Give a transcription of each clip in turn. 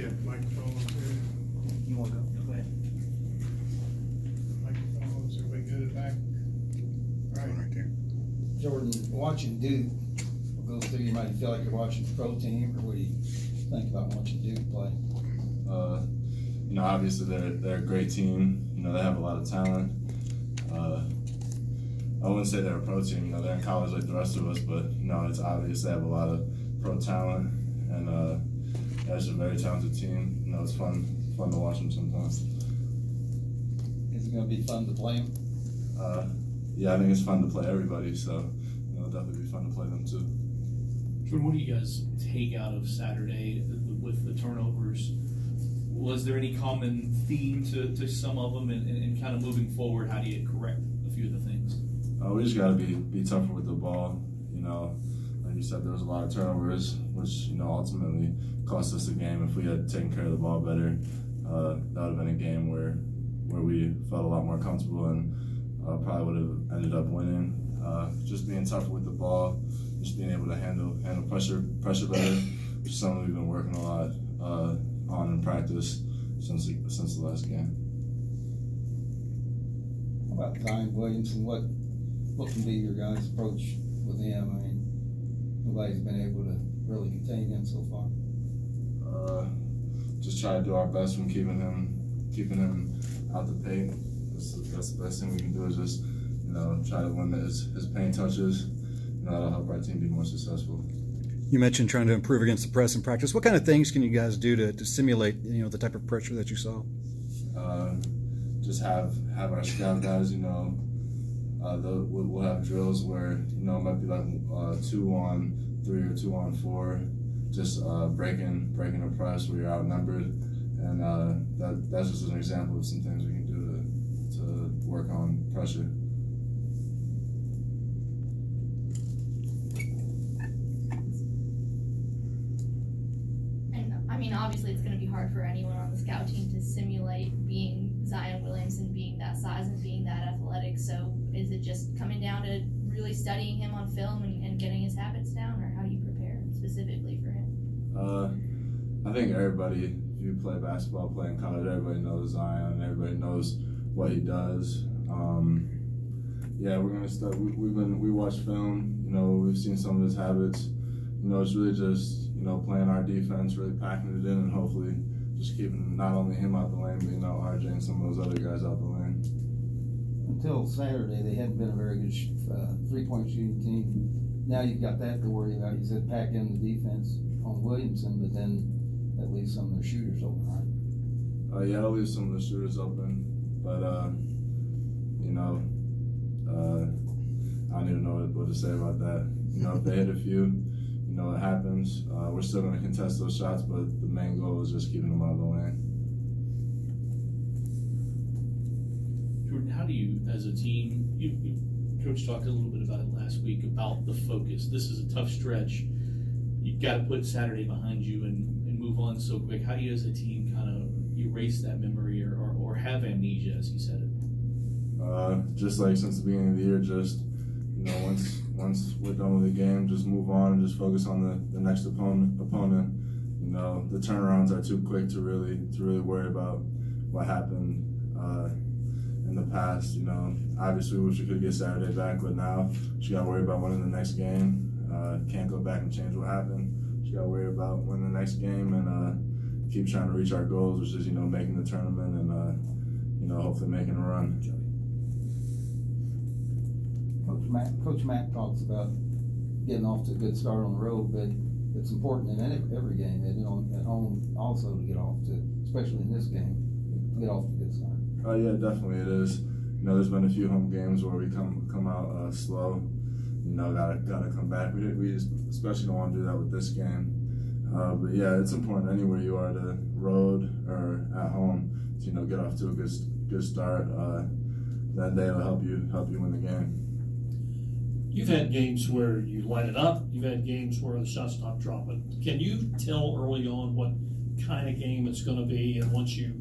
Yeah, microphones here. You want to go? Go ahead. Microphones, everybody good at back? All right. Right there. Jordan, watching Duke, we'll go through, you might feel like you're watching a pro team, or what do you think about watching Duke play? You know, obviously they're a great team. You know, they have a lot of talent. I wouldn't say they're a pro team. You know, they're in college like the rest of us, but you know, it's obvious they have a lot of pro talent, and yeah, it's a very talented team. You know, it's fun to watch them sometimes. Is it going to be fun to play them? Yeah, I think it's fun to play everybody, so you know, it'll definitely be fun to play them too. Jordan, what do you guys take out of Saturday with the turnovers? Was there any common theme to some of them, and kind of moving forward, how do you correct a few of the things? We just got to be tougher with the ball. You know, like you said, there was a lot of turnovers, which you know ultimately cost us the game. If we had taken care of the ball better, that would have been a game where we felt a lot more comfortable and probably would have ended up winning. Just being tougher with the ball, just being able to handle pressure better, which is something we've been working a lot on in practice since the last game. How about Zion Williamson? What can be your guys' approach with him? I mean, nobody's been able to really contain him so far. Just try to do our best from keeping him out the paint. That's the best thing we can do, is just you know try to limit his paint touches. You know, that'll help our team be more successful. You mentioned trying to improve against the press in practice. What kind of things can you guys do to simulate, you know, the type of pressure that you saw? Just have our scout guys, you know, we'll have drills where, you know, it might be like 2-on-3 or 2-on-4, just breaking a press where you're outnumbered, and that's just an example of some things we can do to work on pressure. I mean, obviously it's going to be hard for anyone on the scout team to simulate being Zion Williamson, being that size and being that athletic. So is it just coming down to really studying him on film and getting his habits down, or how do you prepare specifically for him? I think everybody, if you play basketball, play in college, everybody knows Zion. Everybody knows what he does. Yeah, we're gonna study. We watch film. You know, we've seen some of his habits. You know, it's really just, you know, playing our defense, really packing it in, and hopefully just keeping not only him out the lane, but, you know, RJ and some of those other guys out the lane. Until Saturday, they hadn't been a very good three-point shooting team. Now you've got that to worry about. You said pack in the defense on Williamson, but then that leaves some of their shooters open, right? Yeah, that'll leave some of the shooters open, but, you know, I don't even know what to say about that. You know, if they hit a few, you know, it happens. We're still going to contest those shots, but the main goal is just keeping them out of the lane. Jordan, how do you, as a team, Coach talked a little bit about it last week, about the focus. This is a tough stretch. You've got to put Saturday behind you and move on so quick. How do you, as a team, kind of erase that memory or have amnesia, as you said it? Just like since the beginning of the year, just, you know, once we're done with the game, just move on and just focus on the next opponent. You know, the turnarounds are too quick to really worry about what happened in the past. You know, obviously we wish we could get Saturday back, but now she got to worry about winning the next game. Can't go back and change what happened. She got to worry about winning the next game and keep trying to reach our goals, which is, you know, making the tournament and you know, hopefully making a run. Coach Mack talks about getting off to a good start on the road, but it's important in every game, and you know, at home also to get off to, especially in this game, to get off to a good start. Yeah, definitely it is. You know, there's been a few home games where we come out slow. You know, gotta come back. We especially don't want to do that with this game. But yeah, it's important anywhere you are, to road or at home, to, you know, get off to a good start. That day will help you win the game. You've had games where you light it up. You've had games where the shots stop dropping. Can you tell early on what kind of game it's going to be? And once you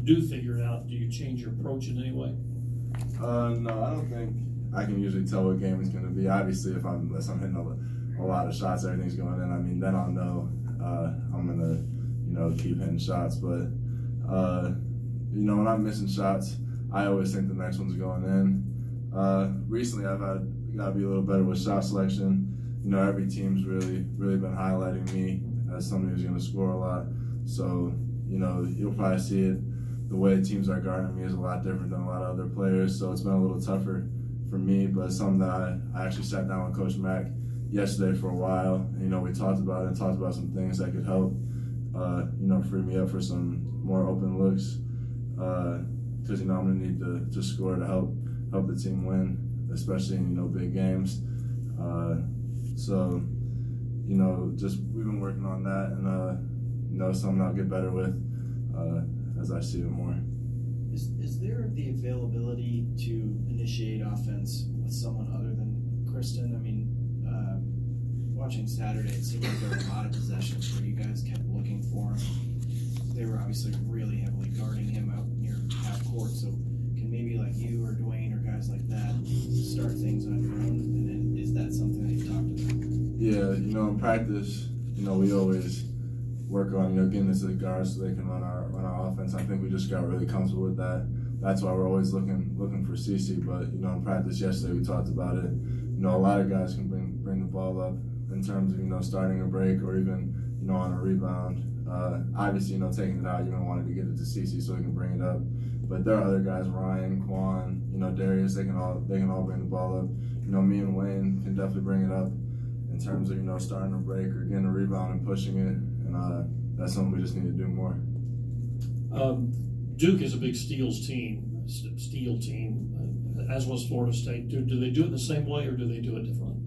do figure it out, do you change your approach in any way? No, I don't think I can usually tell what game it's going to be. Obviously, unless I'm hitting a lot of shots, everything's going in. I mean, then I'll know I'm going to, keep hitting shots. But when I'm missing shots, I always think the next one's going in. Recently, I've got to be a little better with shot selection. Every team's really been highlighting me as somebody who's going to score a lot. So, you'll probably see it. The way teams are guarding me is a lot different than a lot of other players. So it's been a little tougher for me, but it's something that I actually sat down with Coach Mack yesterday for a while. And, we talked about some things that could help, free me up for some more open looks. Because, I'm going to need to score to help the team win, especially in, big games. So, just we've been working on that, and something I'll get better with as I see it more. Is there the availability to initiate offense with someone other than Kristen? I mean, watching Saturday, it seemed like there were a lot of possessions where you guys kept looking for him. They were obviously really heavily guarding him out near half court. So can maybe like you or Dwayne or guys like that start things on your own? And then is that something that you've talked about? Yeah, in practice, we always work on, getting us to the guards so they can run our offense. I think we just got really comfortable with that. That's why we're always looking for CC. But, in practice yesterday we talked about it. A lot of guys can bring the ball up in terms of, starting a break or even, on a rebound. Obviously, taking it out, you don't want to get it to CC so he can bring it up. But there are other guys, Ryan, Quan, Darius, they can all bring the ball up. Me and Wayne can definitely bring it up in terms of, starting a break or getting a rebound and pushing it. And that's something we just need to do more. Duke is a big steel team, as was Florida State. Do they do it the same way or do they do it differently?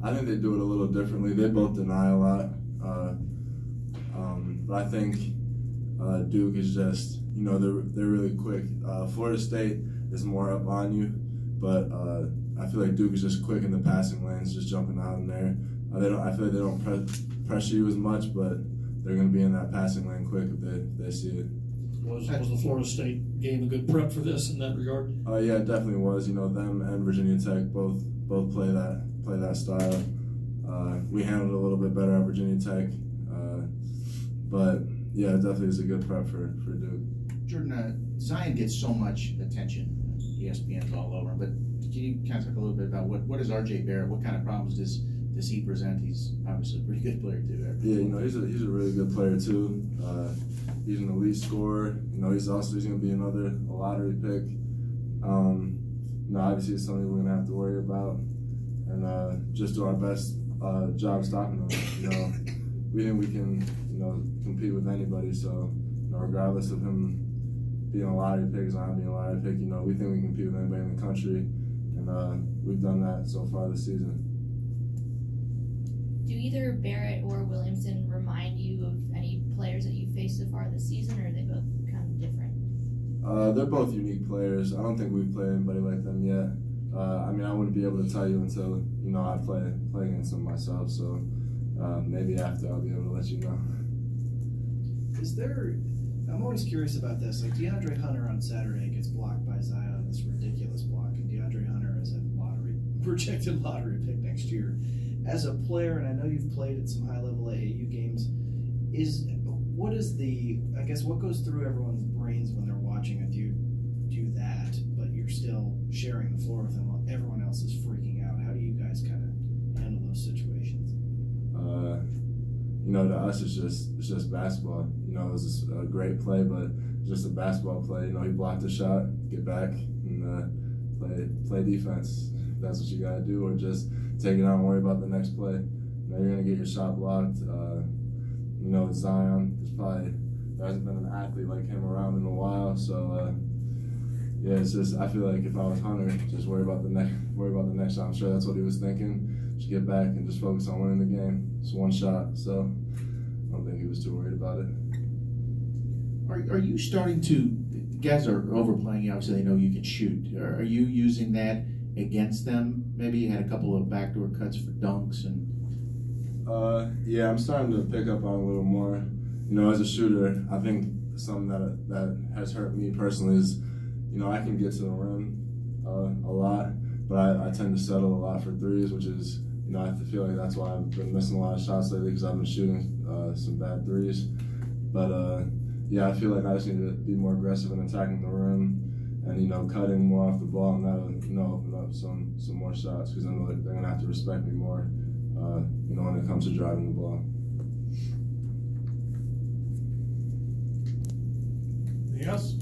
I think they do it a little differently. They both deny a lot. But I think Duke is just, they're really quick. Florida State is more up on you, but I feel like Duke is just quick in the passing lanes, just jumping out in there. I feel like they don't pressure you as much, but they're going to be in that passing lane quick if they see it. Was the Florida State game a good prep for this in that regard? Yeah, it definitely was. Them and Virginia Tech both play that style. We handled it a little bit better at Virginia Tech, but yeah, it definitely is a good prep for Duke. Jordan, Zion gets so much attention. ESPN's all over him, but can you kind of talk a little bit about what is RJ Barrett? What kind of problems does he present? He's obviously a pretty good player too. Yeah, he's a really good player too. He's an elite scorer. He's going to be a lottery pick. Obviously it's something we're going to have to worry about, and just do our best job stopping him. We think we can, compete with anybody. So, regardless of him being a lottery pick, Zion being a lottery pick, we think we can compete with anybody in the country, and we've done that so far this season. Do either Barrett or Williamson remind you of any players that you've faced so far this season, or are they both kind of different? They're both unique players. I don't think we've played anybody like them yet. I wouldn't be able to tell you until, I play against them myself, so maybe after I'll be able to let you know. I'm always curious about this, like DeAndre Hunter on Saturday gets blocked by Zion, this ridiculous block, and DeAndre Hunter is a projected lottery pick next year. As a player, and I know you've played at some high-level AAU games, what goes through everyone's brains when they're watching a dude do that, but you're still sharing the floor with him while everyone else is freaking out? How do you guys kind of handle those situations? To us, it's just basketball. It was a great play, but just a basketball play. He blocked the shot, get back, and play defense. That's what you got to do, or just take it out and worry about the next play. You're going to get your shot blocked. With Zion, there hasn't been an athlete like him around in a while. So, it's just, I feel like if I was Hunter, just worry about the next shot. I'm sure that's what he was thinking. Just get back and just focus on winning the game. It's one shot, so I don't think he was too worried about it. Are you starting to, guys are overplaying you, obviously they know you can shoot. Are you using that against them? Maybe you had a couple of backdoor cuts for dunks and. Yeah, I'm starting to pick up on it a little more. As a shooter, I think something that has hurt me personally is, I can get to the rim a lot, but I tend to settle a lot for threes, which is, you know, I feel like that's why I've been missing a lot of shots lately because I've been shooting some bad threes. But yeah, I feel like I just need to be more aggressive in attacking the rim and, you know, cutting more off the ball, and that'll, you know, open up some more shots because I know they're going to have to respect me more, you know, when it comes to driving the ball. Anything else?